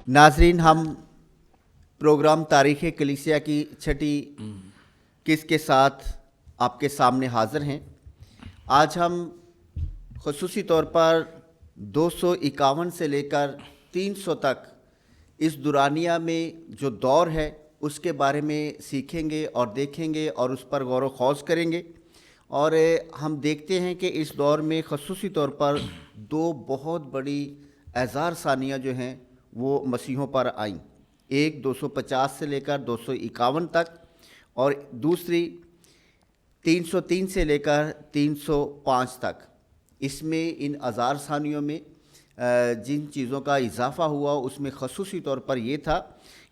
नाजरीन, हम प्रोग्राम तारीख़ कलीसिया की छठी किस्त के साथ आपके सामने हाज़िर हैं। आज हम ख़ुसूसी तौर पर 251 से लेकर 300 तक इस दुरानिया में जो दौर है उसके बारे में सीखेंगे और देखेंगे और उस पर गौर व खौज करेंगे। और हम देखते हैं कि इस दौर में ख़ुसूसी तौर पर दो बहुत बड़ी एज़ार सानियाँ जो हैं वो मसीहों पर आईं। एक 250 से लेकर 251 तक और दूसरी 303 से लेकर 305 तक। इसमें इन एज़ार सानियों में जिन चीज़ों का इजाफ़ा हुआ उसमें ख़ुसूसी तौर पर यह था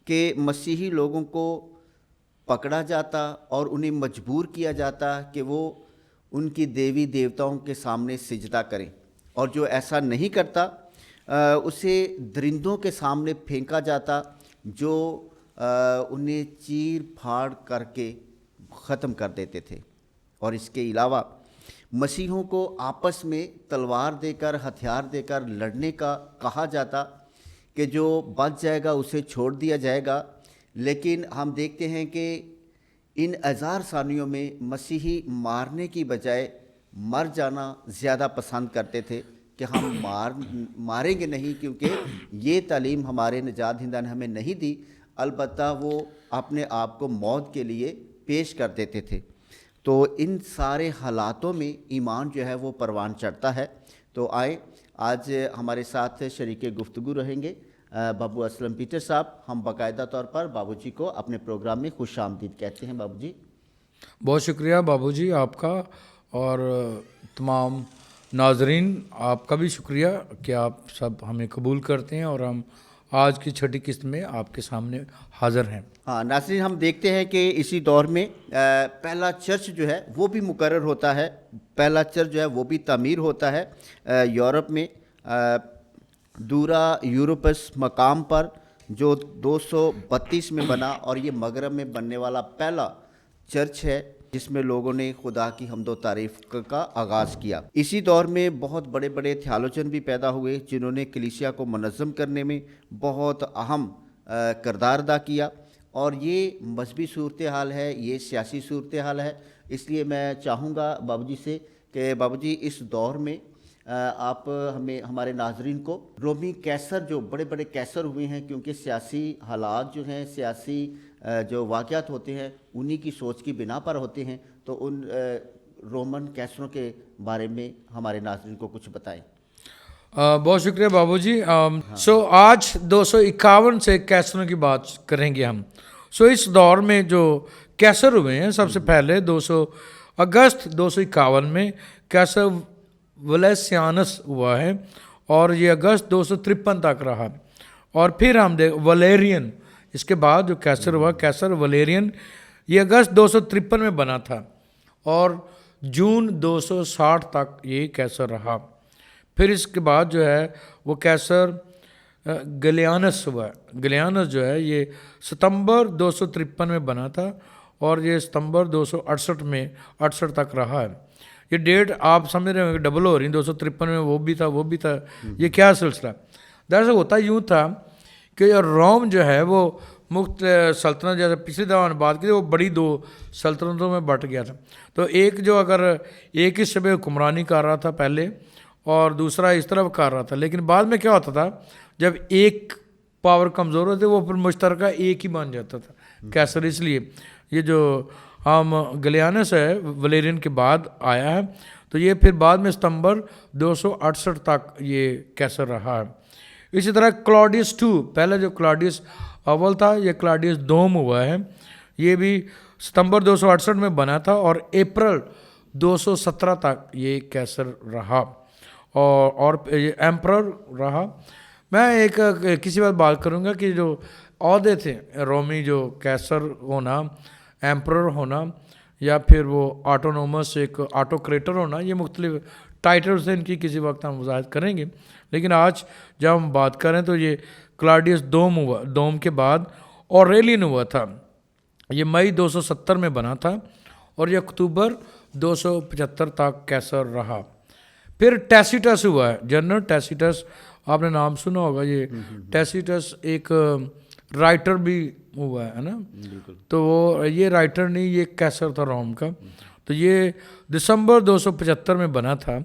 कि मसीही लोगों को पकड़ा जाता और उन्हें मजबूर किया जाता कि वो उनकी देवी देवताओं के सामने सिजदा करें, और जो ऐसा नहीं करता उसे दरिंदों के सामने फेंका जाता जो उन्हें चीर फाड़ करके ख़त्म कर देते थे। और इसके अलावा मसीहों को आपस में तलवार देकर, हथियार देकर लड़ने का कहा जाता कि जो बच जाएगा उसे छोड़ दिया जाएगा। लेकिन हम देखते हैं कि इन एज़ार सानियों में मसीही मारने की बजाय मर जाना ज़्यादा पसंद करते थे कि हम मारेंगे नहीं, क्योंकि ये तालीम हमारे निजात हिंदा ने हमें नहीं दी। अलबत्ता वो अपने आप को मौत के लिए पेश कर देते थे। तो इन सारे हालातों में ईमान जो है वो परवान चढ़ता है। तो आए, आज हमारे साथ शरीके गुफ्तगू रहेंगे बाबू असलम पीटर साहब। हम बाकायदा तौर पर बाबूजी को अपने प्रोग्राम में खुश आमदीद कहते हैं। बाबूजी, बहुत शुक्रिया बाबूजी आपका, और तमाम नाजरीन आपका भी शुक्रिया कि आप सब हमें कबूल करते हैं और हम आज की छठी किस्त में आपके सामने हाज़िर हैं। हाँ नाज़रीन, हम देखते हैं कि इसी दौर में पहला चर्च जो है वो भी मुकर्रर होता है। पहला चर्च जो है वो भी तामीर होता है यूरोप में, दूरा यूरोपस मकाम पर, जो 232 में बना, और ये मगरब में बनने वाला पहला चर्च है जिसमें लोगों ने खुदा की हम्दो तारीफ़ का आगाज़ किया। इसी दौर में बहुत बड़े बड़े थियोलॉजन भी पैदा हुए जिन्होंने कलीसिया को मुनज़्ज़म करने में बहुत अहम किरदार अदा किया। और ये मजहबी सूरत हाल है, ये सियासी सूरत हाल है। इसलिए मैं चाहूँगा बाबूजी से कि बाबूजी इस दौर में आप हमें, हमारे नाजरीन को रोमी कैसर, जो बड़े बड़े कैसर हुए हैं, क्योंकि सियासी हालात जो हैं, सियासी जो वाक़यात होते हैं उन्हीं की सोच की बिना पर होते हैं, तो उन रोमन कैसरों के बारे में हमारे नाजरीन को कुछ बताएं। बहुत शुक्रिया बाबूजी। आज 251 से कैसरों की बात करेंगे हम। इस दौर में जो कैसर हुए हैं, सबसे पहले 200 अगस्त 251 में कैसर वलेसियानस हुआ है, और ये अगस्त 253 तक रहा। और फिर हम वलेरियन, इसके बाद जो कैसर हुआ कैसर वलेरियन, ये अगस्त 253 में बना था और जून 260 तक ये कैसर रहा। फिर इसके बाद जो है वो कैसर गलियानस हुआ। गलियानस जो है ये सितंबर 253 में बना था और ये सितंबर 268 तक रहा है। ये डेट आप समझ रहे हो डबल हो रही, 253 में वो भी था। ये क्या सिलसिला? दरअसल होता यूँ था कि रोम जो है वो मुख्त सल्तनत, जैसे पिछली दफ़ा बात की, वो बड़ी दो सल्तनतों में बट गया था। तो एक जो अगर एक ही शबे हुक्मरानी कर रहा था पहले और दूसरा इस तरफ कर रहा था, लेकिन बाद में क्या होता था, जब एक पावर कमज़ोर होती वो फिर मुश्तरका एक ही बन जाता था कैसर। इसलिए ये जो हम गलियानस है वलेरियन के बाद आया है, तो ये फिर बाद में सितंबर 268 तक ये कैसर रहा है। इसी तरह क्लॉडियस II, पहले जो क्लॉडियस अव्वल था ये क्लॉडियस दोम हुआ है, ये भी सितंबर 268 में बना था और अप्रैल 217 तक ये कैसर रहा और ये एम्परर रहा। मैं एक किसी बात करूँगा कि जो औहदे थे रोमी, जो कैसर होना, एम्परर होना, या फिर वो ऑटोनोमस एक ऑटोक्रेटर होना, ये मुख्तलिफ टाइटल से इनकी किसी वक्त हम वजाहत करेंगे। लेकिन आज जब हम बात करें तो ये क्लॉडियस दोम हुआ, दोम के बाद ऑरेलियन हुआ था, ये मई 270 में बना था और ये अक्टूबर 275 तक कैसर रहा। फिर टैसिटस हुआ है, जनरल टैसिटस, آپ نے نام سنا ہوگا، یہ ٹیسیٹس ایک رائٹر بھی ہوا ہے نا، تو وہ یہ رائٹر نہیں، یہ کیسر تھا روم کا. تو یہ دسمبر 275 میں بنا تھا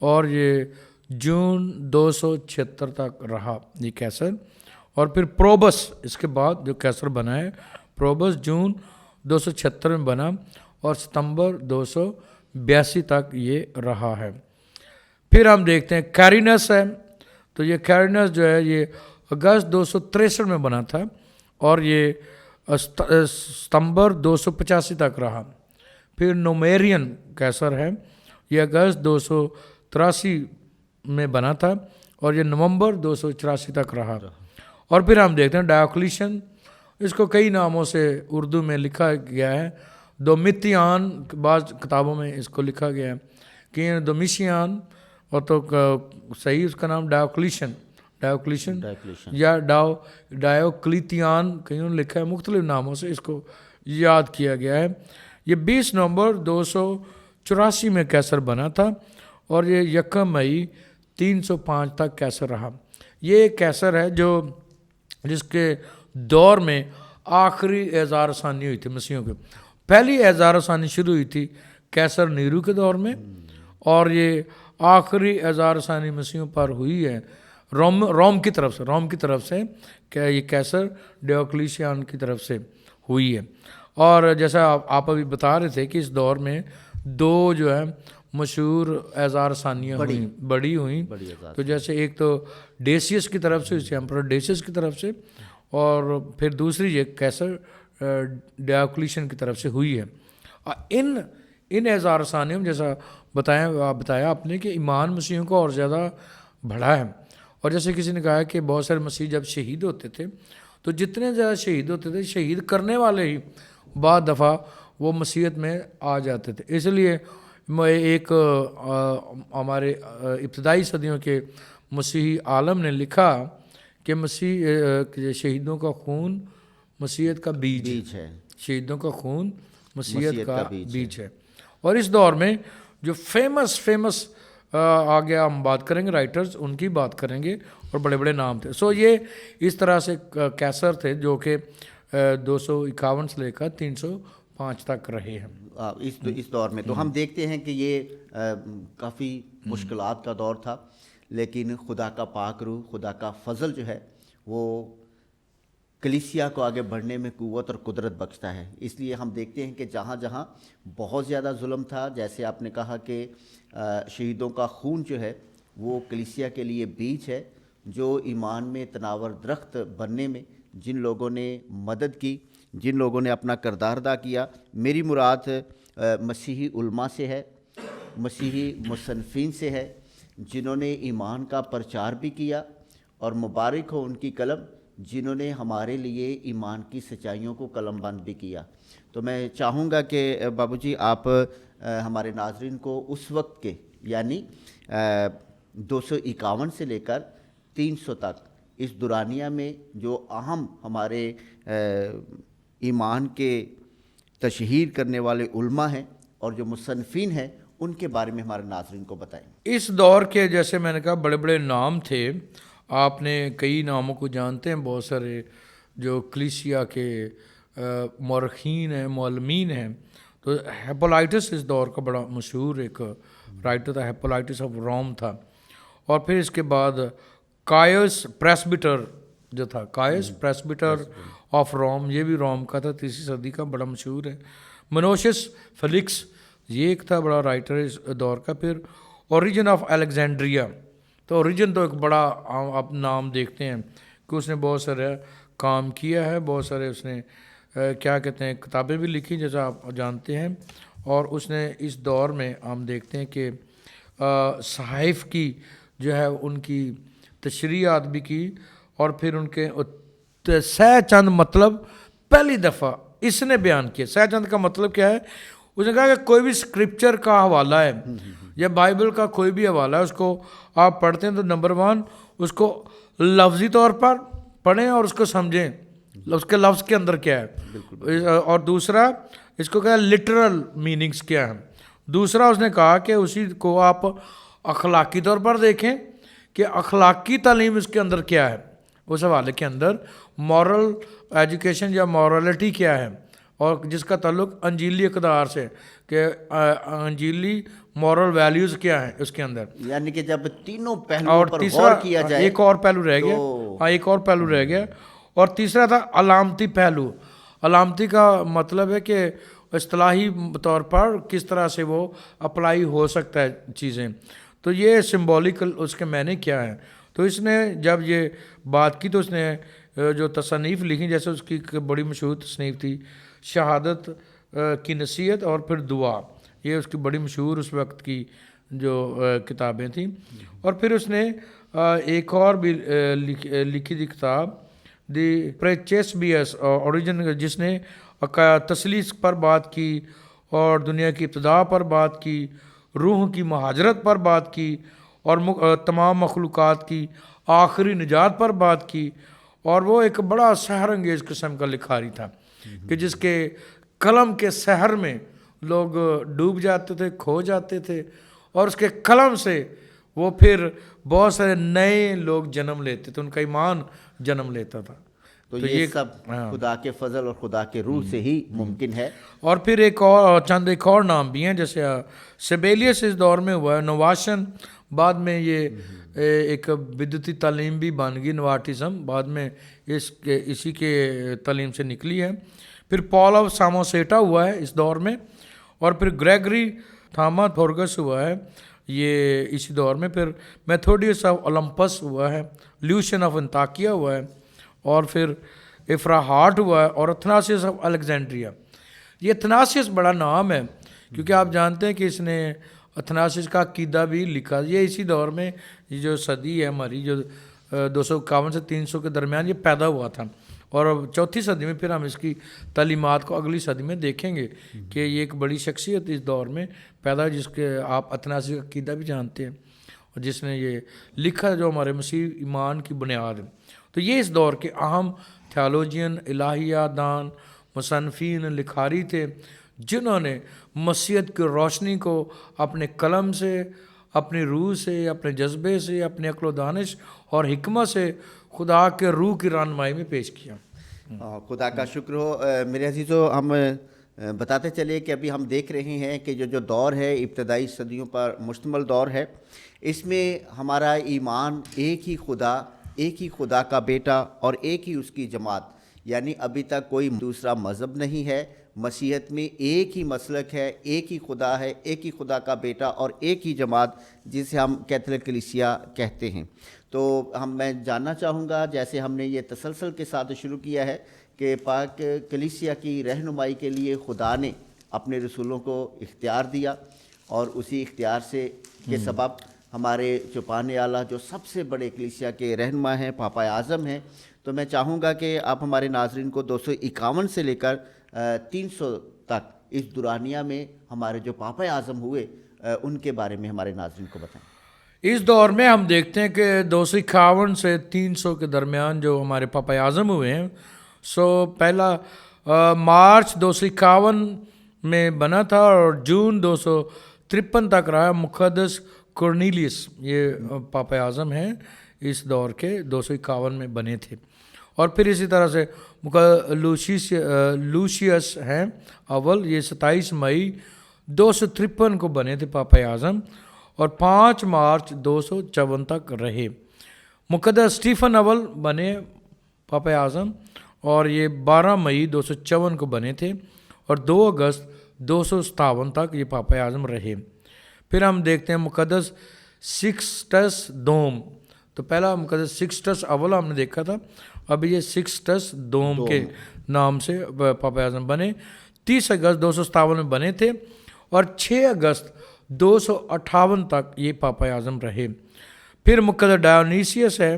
اور یہ جون 276 تک رہا یہ کیسر. اور پھر پروبس اس کے بعد جو کیسر بنا ہے، پروبس جون 276 میں بنا اور ستمبر 282 تک یہ رہا ہے. پھر ہم دیکھتے ہیں کیرینس ہے. تو یہ کیرینس جو ہے یہ اگست 263 میں بنا تھا اور یہ ستمبر 285 تک رہا. پھر نومیرین کیسر ہے، یہ اگست 283 میں بنا تھا اور یہ نومبر 284 تک رہا. اور پھر ہم دیکھتے ہیں ڈایوکلیشن، اس کو کئی ناموں سے اردو میں لکھا گیا ہے. دومیتیان بعض کتابوں میں اس کو لکھا گیا ہے کہ دومیشیان، اور تو صحیح اس کا نام ڈایوکلیشن یا ڈایوکلیتیان کہیں لکھا ہے. مختلف ناموں سے اس کو یاد کیا گیا ہے. یہ 20 نومبر 284 میں کیسر بنا تھا اور یہ 1 مئی 305 تک کیسر رہا. یہ ایک کیسر ہے جو جس کے دور میں آخری اعزار ثانی ہوئی تھی مسیحیوں کے. پہلی اعزار ثانی شروع ہوئی تھی کیسر نیرو کے دور میں اور یہ آخری اعزار ثانی مسیحیوں پر ہوئی ہے روم کی طرف سے کہ یہ کیسر ڈیوکلیشیان کی طرف سے ہوئی ہے. اور جیسا آپ ابھی بتا رہے تھے کہ اس دور میں 2 جو ہے مشہور اعزار ثانیاں بڑی ہوئیں. تو جیسے ایک تو ڈیسیس کی طرف سے، ایمپرر ڈیسیس کی طرف سے، اور پھر دوسری یہ کیسر ڈیوکلیشن کی طرف سے ہوئی ہے. ان اعزار ثانیوں میں جیسا بتایا آپ نے کہ ایمان مسیحیوں کو اور زیادہ بڑھا ہے. اور جیسے کسی نے کہا کہ بہت سارے مسیح جب شہید ہوتے تھے تو جتنے زیادہ شہید ہوتے تھے، شہید کرنے والے ہی بعض دفعہ وہ مسیحیت میں آ جاتے تھے. اس لیے ایک ہمارے ابتدائی صدیوں کے مسیحی عالم نے لکھا کہ شہیدوں کا خون مسیحیت کا بیج ہے. شہیدوں کا خون مسیحیت کا بیج ہے. اور اس دور میں جو فیمس آگے ہم بات کریں گے رائٹرز، ان کی بات کریں گے اور بڑے بڑے نام تھے. یہ اس طرح سے کیسر تھے جو کہ 251 سے لے کر 305 تک رہے ہیں اس دور میں. تو ہم دیکھتے ہیں کہ یہ کافی مشکلات کا دور تھا، لیکن خدا کا پاک روح، خدا کا فضل جو ہے وہ کلیسیا کو آگے بڑھنے میں قوت اور قدرت بخشتا ہے. اس لیے ہم دیکھتے ہیں کہ جہاں جہاں بہت زیادہ ظلم تھا، جیسے آپ نے کہا کہ شہیدوں کا خون جو ہے وہ کلیسیا کے لیے بیج ہے، جو ایمان میں تناور درخت بننے میں جن لوگوں نے مدد کی، جن لوگوں نے اپنا کردار ادا کیا. میری مراد مسیحی علماء سے ہے، مسیحی مصنفین سے ہے، جنہوں نے ایمان کا پرچار بھی کیا، اور مبارک ہو ان کی قلم جنہوں نے ہمارے لیے ایمان کی سچائیوں کو قلم بند بھی کیا. تو میں چاہوں گا کہ بابو جی آپ ہمارے ناظرین کو اس وقت کے یعنی 251 سے لے کر 300 تک اس دورانیہ میں جو اہم ہمارے ایمان کے تشہیر کرنے والے علماء ہیں اور جو مصنفین ہیں، ان کے بارے میں ہمارے ناظرین کو بتائیں. اس دور کے جیسے میں نے کہا بڑے بڑے نام تھے. آپ نے کئی ناموں کو جانتے ہیں، بہت سارے جو کلیسیا کے مورخین ہیں، معلمین ہیں. تو ہیپولائٹس اس دور کا بڑا مشہور ایک رائٹر تھا، ہیپولائٹس آف روم تھا. اور پھر اس کے بعد کائس پریسبیٹر جو تھا، کائس پریسبیٹر آف روم، یہ بھی روم کا تھا، 3 صدی کا، بڑا مشہور ہے. منوشس فیلکس یہ ایک تھا بڑا رائٹر اس دور کا. پھر اوریجن آف الیگزینڈریا، تو اوریجن تو ایک بڑا آپ نام دیکھتے ہیں کہ اس نے بہت سارے کام کیا ہے، بہت سارے اس نے کیا کہتے ہیں کتابیں بھی لکھی جیسا آپ جانتے ہیں. اور اس نے اس دور میں ہم دیکھتے ہیں کہ صحائف کی جو ہے ان کی تشریحات بھی کی، اور پھر ان کے سہ چند مطلب پہلی دفعہ اس نے بیان کیا. سہ چند کا مطلب کیا ہے؟ اس نے کہا کہ کوئی بھی اسکرپچر کا حوالہ ہے یا بائبل کا کوئی بھی حوالہ ہے، اس کو آپ پڑھتے ہیں تو نمبر 1 اس کو لفظی طور پر پڑھیں اور اس کو سمجھیں اس کے لفظ کے اندر کیا ہے، اور دوسرا اس کو کیا لٹرل میننگز کیا ہیں. دوسرا اس نے کہا کہ اسی کو آپ اخلاقی طور پر دیکھیں کہ اخلاقی تعلیم اس کے اندر کیا ہے، اس حوالے کے اندر مورل ایجوکیشن یا مورالٹی کیا ہے، اور جس کا تعلق انجیلی اقدار سے کہ انجیلی مورل ویلیوز کیا ہیں اس کے اندر. یعنی کہ جب تینوں اور پہلوؤں پر تیسرا غور کیا جائے. ایک اور پہلو رہ گیا، ہاں ایک اور پہلو رہ گیا، اور تیسرا تھا علامتی پہلو. علامتی کا مطلب ہے کہ اصطلاحی طور پر کس طرح سے وہ اپلائی ہو سکتا ہے چیزیں. تو یہ سمبولیکل اس کے معنی کیا ہیں. تو اس نے جب یہ بات کی تو اس نے جو تصنیف لکھی، جیسے اس کی بڑی مشہور تصنیف تھی شہادت کی نصیحت اور پھر دعا، یہ اس کی بڑی مشہور اس وقت کی جو کتابیں تھیں. اور پھر اس نے ایک اور بھی لکھی تھی کتاب دی پریچیس بیس اوریجن، جس نے تثلیث پر بات کی اور دنیا کی ابتدا پر بات کی، روح کی مہاجرت پر بات کی، اور تمام مخلوقات کی آخری نجات پر بات کی. اور وہ ایک بڑا سحر انگیز قسم کا لکھاری تھا کہ جس کے قلم کے سحر میں لوگ ڈوب جاتے تھے، کھو جاتے تھے، اور اس کے قلم سے وہ پھر بہت سارے نئے لوگ جنم لیتے تھے، ان کا ایمان جنم لیتا تھا. تو یہ سب خدا کے فضل اور خدا کے روح سے ہی ممکن ہے. اور پھر ایک اور نام بھی ہیں، جیسے سیبیلیس اس دور میں ہوا ہے، نواشن بعد میں یہ ایک بدعتی تعلیم بھی بن گئی، نواٹزم بعد میں اسی کے تعلیم سے نکلی ہے. پھر پال آف ساموسیٹا ہوا ہے اس دور میں، اور پھر گریگری تھاماتھورگس ہوا ہے یہ اسی دور میں. پھر میتھوڈیس آف اولمپس ہوا ہے، لیوشن آف انطاکیہ ہوا ہے، اور پھر افراہارٹ ہوا ہے، اور اتھناسیس آف الیگزینڈریا. یہ اتھناسیس بڑا نام ہے کیونکہ آپ جانتے ہیں کہ اس نے اتھناسیس کا عقیدہ بھی لکھا. یہ اسی دور میں یہ جو صدی ہے ہماری، جو 251 سے 300 کے درمیان یہ پیدا ہوا تھا. اور چوتھی صدی میں پھر ہم اس کی تعلیمات کو اگلی صدی میں دیکھیں گے کہ یہ ایک بڑی شخصیت اس دور میں پیدا، جس کے آپ اتھناسیس کا عقیدہ بھی جانتے ہیں، اور جس نے یہ لکھا جو ہمارے مسیح ایمان کی بنیاد ہے. تو یہ اس دور کے اہم تھیالوجین، الہیہ دان، مصنفین، لکھاری تھے، جنہوں نے مسیحیت کی روشنی کو اپنے قلم سے، اپنی روح سے، اپنے جذبے سے، اپنے عقل و دانش اور حکمت سے خدا کے روح کی رہنمائی میں پیش کیا. خدا کا شکر ہو. میرے عزیزو، ہم بتاتے چلے کہ ابھی ہم دیکھ رہے ہیں کہ جو دور ہے ابتدائی صدیوں پر مشتمل دور ہے. اس میں ہمارا ایمان ایک ہی خدا کا بیٹا اور ایک ہی اس کی جماعت، یعنی ابھی تک کوئی دوسرا مذہب نہیں ہے. مسیحیت میں ایک ہی مسلک ہے، ایک ہی خدا ہے، ایک ہی خدا کا بیٹا اور ایک ہی جماعت، جسے ہم کیتھولک کلیسیا کہتے ہیں. تو میں جاننا چاہوں گا، جیسے ہم نے یہ تسلسل کے ساتھ شروع کیا ہے کہ پاک کلیسیا کی رہنمائی کے لیے خدا نے اپنے رسولوں کو اختیار دیا، اور اسی اختیار سے کے سبب ہمارے چھپانے والا جو سب سے بڑے کلیسیا کے رہنما ہیں، پاپا اعظم ہیں. تو میں چاہوں گا کہ آپ ہمارے ناظرین کو 251 سے لے کر 300 تک اس دورانیہ میں ہمارے جو پاپا اعظم ہوئے ان کے بارے میں ہمارے ناظرین کو بتائیں. اس دور میں ہم دیکھتے ہیں کہ 251 سے 300 کے درمیان جو ہمارے پاپا اعظم ہوئے ہیں، پہلا مارچ 251 میں بنا تھا اور جون 253 تک رہا. مقدس کورنیلیس یہ پاپا اعظم ہیں اس دور کے، 251 میں بنے تھے. اور پھر اسی طرح سے لوشیس ہیں اول، یہ 27 مئی 253 کو بنے تھے پاپا اعظم، اور 5 مارچ 254 تک رہے. مقدس اسٹیفن اول بنے پاپا اعظم، اور یہ 12 مئی 254 کو بنے تھے، اور 2 اگست 257 تک یہ پاپا اعظم رہے. پھر ہم دیکھتے ہیں مقدس سکسٹس دوم. تو پہلا مقدس سکسٹس اول ہم نے دیکھا تھا، اب یہ سکسٹس دوم کے نام سے پاپا اعظم بنے. 30 اگست 257 میں بنے تھے، اور 6 اگست 258 تک یہ پاپا اعظم رہے. پھر مقدس ڈایونیسیس ہے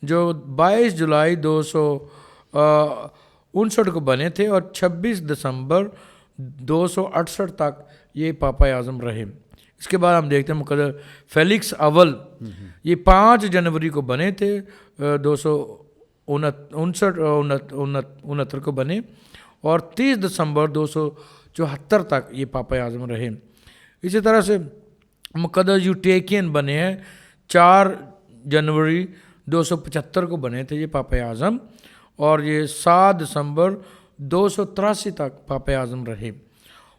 جو 22 جولائی 259 کو بنے تھے، اور 26 دسمبر 268 تک یہ پاپا اعظم رہے. اس کے بعد ہم دیکھتے ہیں مقدس فیلکس اول، یہ 5 جنوری کو بنے تھے، 269 کو بنے، اور 30 دسمبر 274 تک یہ پاپا اعظم رہے. اسی طرح سے مقدس یوٹیکین بنے ہیں 4 जनवरी 275 को बने थे ये पापा आज़म, और ये 7 दिसंबर 283 तक पापा आज़म रहे।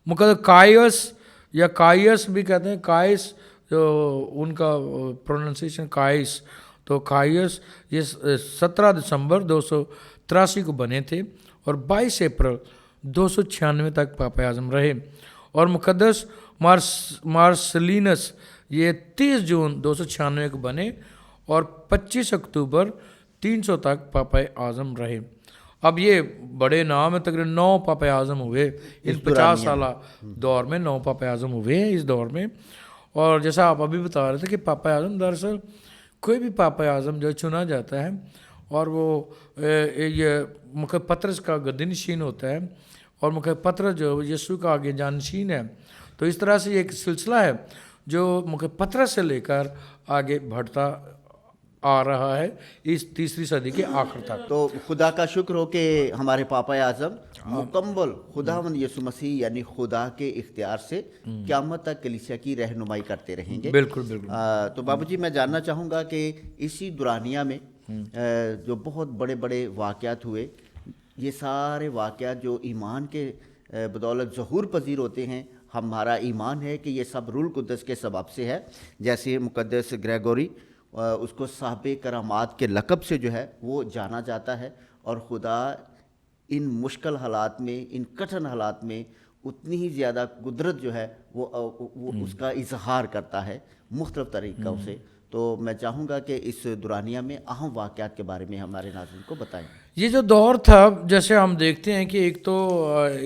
मुकद्दस कायस या कायस भी कहते हैं, कायस जो उनका प्रोनाउंसिएशन कायस, तो कायस ये 17 दिसंबर 283 को बने थे और 22 अप्रैल 296 तक पापा आज़म रहे। और मुकद्दस मार्सलिनस ये 30 जून 296 को बने और 25 अक्टूबर 300 तक पापा आज़म रहे। अब ये बड़े नाम है, तकरीबन 9 पापा आज़म हुए इस 50 साल दौर में, 9 पापा आज़म हुए हैं इस दौर में। और जैसा आप अभी बता रहे थे कि पापा आज़म, दरअसल कोई भी पापा आज़म जो चुना जाता है और वो ये मुकद्दस पतरस का गद्दीनशीन होता है, और मुकद्दस पतरस जो यीशु का आगे जानशीन है। तो इस तरह से ये एक सिलसिला है जो मुकद्दस पतरस से लेकर आगे बढ़ता आ रहा है इस तीसरी सदी के आखिर तक। तो खुदा का शुक्र हो कि हमारे पापा आज़म मुकम्मल खुदावंद यीशु मसीह यानी खुदा के इख्तियार से क़यामत तक कलीसिया की रहनुमाई करते रहेंगे। बिल्कुल बिल्कुल। तो बाबूजी, मैं जानना चाहूँगा कि इसी दुरानिया में जो बहुत बड़े बड़े वाक़यात हुए, ये सारे वाक़यात जो ईमान के बदौलत ज़हूर पजीर होते हैं, हमारा ईमान है कि ये सब रूल कुद्दस के सबब से है। जैसे मुकद्दस ग्रेगोरी उसको साहिब करामात के लक़ब से जो है वो जाना जाता है, और खुदा इन मुश्किल हालात में, इन कठिन हालात में उतनी ही ज़्यादा कुदरत जो है वो उसका इजहार करता है मुख्तलिफ़ तरीक़ों से। तो मैं चाहूँगा कि इस दुरानिया में अहम वाक़यात के बारे में हमारे नाज़रीन को बताएं। ये जो दौर था, जैसे हम देखते हैं कि एक तो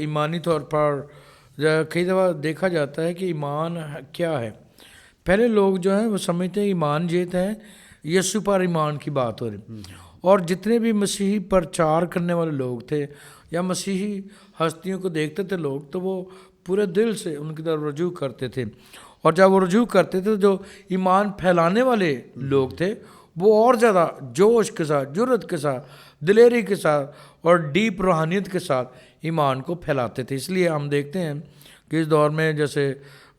ईमानी तौर पर कई दफ़ा देखा जाता है कि ईमान क्या है। पहले लोग जो हैं वो समझते हैं ईमान ये है यीशु पर ईमान की बात हो रही, और जितने भी मसीही प्रचार करने वाले लोग थे या मसीही हस्तियों को देखते थे लोग, तो वो पूरे दिल से उनकी तरफ रजू करते थे। और जब वो रजू करते थे, जो ईमान फैलाने वाले लोग थे वो और ज़्यादा जोश के साथ, जुर्रत के साथ, दिलेरी के साथ और डीप रूहानियत के साथ ईमान को फैलाते थे। इसलिए हम देखते हैं कि इस दौर में जैसे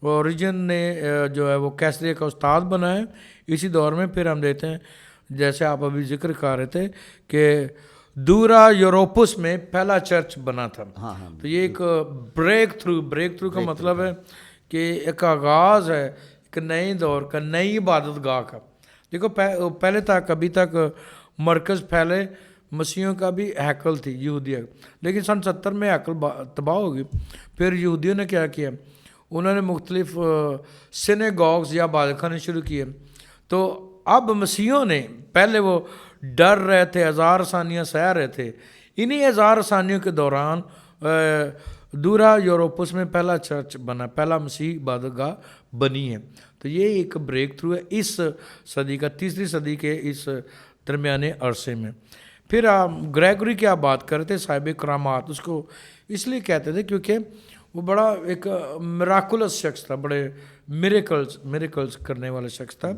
ओरिजिन ने जो है वो कैसरिया का उस्ताद बना है, इसी दौर में फिर हम देखते हैं जैसे आप अभी जिक्र कर रहे थे कि दूरा यूरोपस में पहला चर्च बना था। तो ये एक ब्रेक थ्रू का मतलब है कि एक आगाज़ है एक नए दौर का, नई इबादत गाह का। देखो पहले तक अभी तक मरकज़ पहले मसीहों का भी हैकल थी यहूदिया, लेकिन सन 70 में हैकल तबाह हो गई। फिर यहूदियों ने क्या किया, उन्होंने मुख्तलिफ सिनेगॉग्स या इबादतखाने शुरू किए। तो अब मसीहों ने, पहले वो डर रहे थे, हज़ार आसानियाँ सह रहे थे, इन्हीं हज़ार आसानियों के दौरान दूरा यूरोपस में पहला चर्च बना, पहला मसीह इबादतगाह बनी है। तो ये एक ब्रेक थ्रू है इस सदी का, तीसरी सदी के इस दरमियाने अरसे में। फिर ग्रेगरी की आप बात कर रहे थे, साहिब करामात, उसको इसलिए कहते थे क्योंकि वो बड़ा एक मिराकुलस शख्स था, बड़े मिरेकल्स करने वाला शख्स था,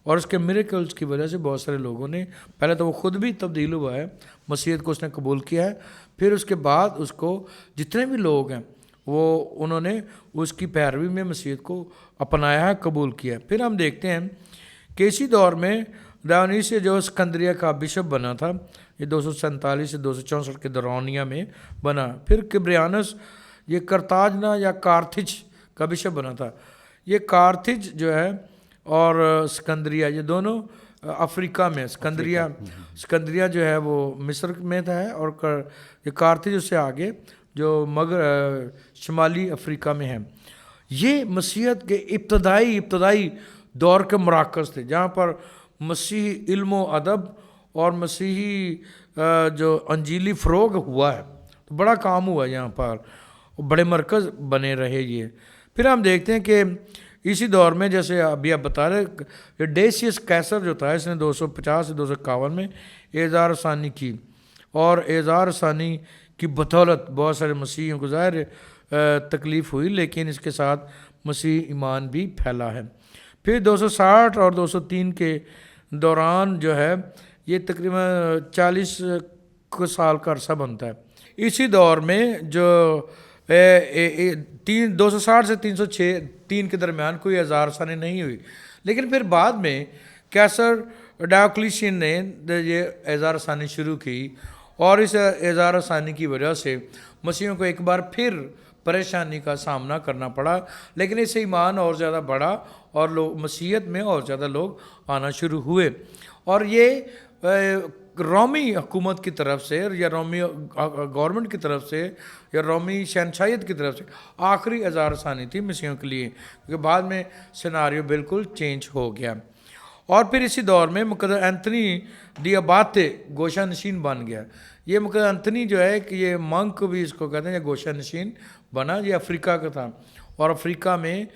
और उसके मिरेकल्स की वजह से बहुत सारे लोगों ने, पहले तो वो ख़ुद भी तब्दील हुआ है, मसीहत को उसने कबूल किया है, फिर उसके बाद उसको जितने भी लोग हैं वो उन्होंने उसकी पैरवी में मसीहत को अपनाया है, कबूल किया है। फिर हम देखते हैं कि इसी दौर में डायोनीसियस जो सिकंदरिया का बिशप बना था, ये 247 से 264 के दौरानिया में बना। फिर किब्रियानस ये करताजना या कार्थिज का बिशप बना था। ये कार्थिज जो है और सिकंदरिया, ये दोनों अफ्रीका में, सिकंदरिया जो है वो मिस्र में था है, और ये कार्थिज उससे आगे जो शुमाली अफ्रीका में है। ये मसीहत के इब्तदाई दौर के मराकज़ थे, जहाँ पर मसीही इल्म अदब और मसीही जो अंजीली फ़रोग हुआ है, तो बड़ा काम हुआ यहाँ पर, बड़े मरकज़ बने रहे ये। फिर हम देखते हैं कि इसी दौर में, जैसे अभी आप बता रहे, डेसियस कैसर जो था, इसने 250 से 251 में एज़ार सानी की, और एज़ार सानी की बदौलत बहुत सारे मसीहियों को ज़ाहिर तकलीफ़ हुई, लेकिन इसके साथ मसीह ईमान भी फैला है। फिर 260 और 203 के दौरान जो है ये तकरीबन 40 साल का अरसा बनता है। इसी दौर में जो 260 से 303 के दरमियान कोई हज़ार सानी नहीं हुई, लेकिन फिर बाद में कैसर डायोक्लिशियन ने ये इज़हार ثانی शुरू की और इस इज़हार ثانی की वजह से मसीहियों को एक बार फिर परेशानी का सामना करना पड़ा, लेकिन इससे ईमान और ज़्यादा बढ़ा और लोग मसीहत में और ज़्यादा लोग आना शुरू हुए। और ये रोमी हुकूमत की तरफ से या रोमी गवर्नमेंट की तरफ से या रोमी शहनशाहियत की तरफ से आखिरी इज़हार ثانی थी मसीहियों के लिए, क्योंकि बाद में सिनारियो बिल्कुल चेंज हो गया। और फिर इसी दौर में मुक़द्दस एंथनी दी अबाते गोशा नशीन बन गया। ये मुक़द्दस एंथनी जो है कि ये मंक भी इसको कहते हैं, या गोशा नशीन बना, ये अफ्रीका का था। और अफ्रीका में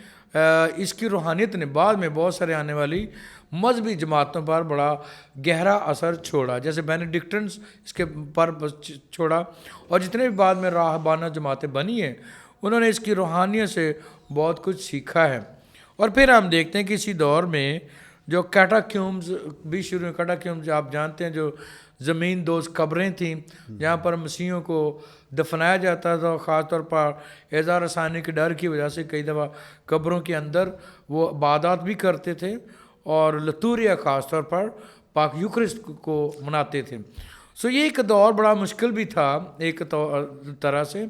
इसकी रूहानियत ने बाद में बहुत सारे आने वाली मजहबी जमातों पर बड़ा गहरा असर छोड़ा, जैसे बेनेडिक्टन्स इसके पर छोड़ा, और जितने भी बाद में राहबाना जमातें बनी हैं उन्होंने इसकी रूहानियत से बहुत कुछ सीखा है। और फिर हम देखते हैं कि इसी दौर में जो कैटाक्यूम्स भी शुरू हुए। कैटाक्यूम्स आप जानते हैं, जो ज़मीन दोज कब्रें थीं जहाँ पर मसीहियों को दफनाया जाता था। ख़ास तौर पर इज़हार ثانی के डर की वजह से कई दफ़ा कब्रों के अंदर वो इबादत भी करते थे और लतूरिया ख़ास तौर पर पाक यूक्रिस्ट को मनाते थे। सो ये एक दौर बड़ा मुश्किल भी था एक तरह से,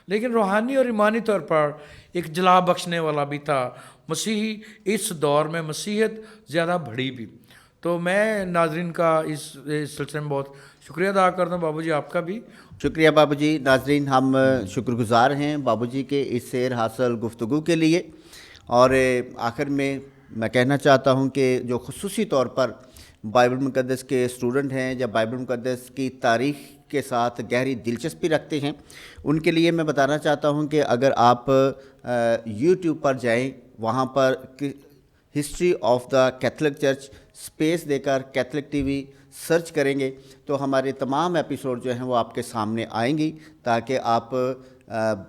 लेकिन रूहानी और ईमानी तौर पर एक जला बख्शने वाला भी था। मसीही इस दौर में मसीहत ज़्यादा बढ़ी भी। तो मैं नाजरीन का इस सिलसिले में बहुत शुक्रिया अदा करता हूँ। बाबूजी आपका भी शुक्रिया बाबूजी। नाजरीन, हम शुक्रगुजार हैं बाबूजी के इस सैर हासिल गुफ्तगू के लिए। और आखिर में मैं कहना चाहता हूँ कि जो खुसूसी तौर पर बाइबल मुक़द्दस के स्टूडेंट हैं या बाइबल मुक़द्दस की तारीख़ के साथ गहरी दिलचस्पी रखते हैं, उनके लिए मैं बताना चाहता हूँ कि अगर आप यूट्यूब पर जाएं, वहाँ पर history of the Catholic church space देकर कैथलिक टीवी सर्च करेंगे तो हमारे तमाम एपिसोड जो हैं वो आपके सामने आएंगी, ताकि आप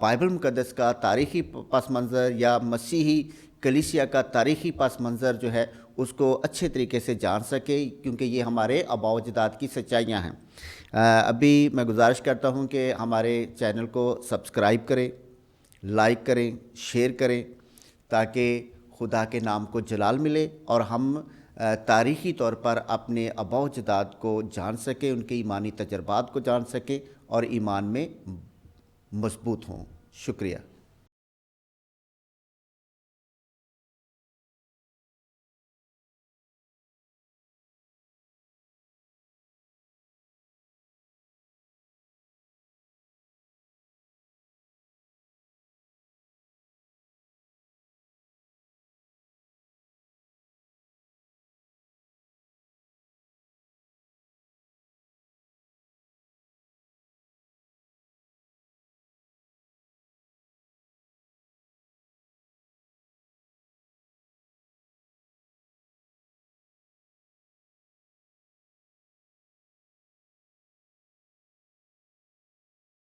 बाइबल मुक़द्दस का तारीख़ी पस मंज़र या मसीही कलीसिया का तारीख़ी पस मंज़र जो है उसको अच्छे तरीके से जान सके, क्योंकि ये हमारे आबाओ अजदाद की सच्चाइयाँ हैं। अभी मैं गुजारिश करता हूँ कि हमारे चैनल को सब्सक्राइब करें, लाइक करें, शेयर करें, ताकि खुदा के नाम को जलाल मिले और हम तारीख़ी तौर पर अपने आबाओ अजदाद को जान सकें, उनके ईमानी तजर्बात को जान सकें और ईमान में मजबूत हों। शुक्रिया।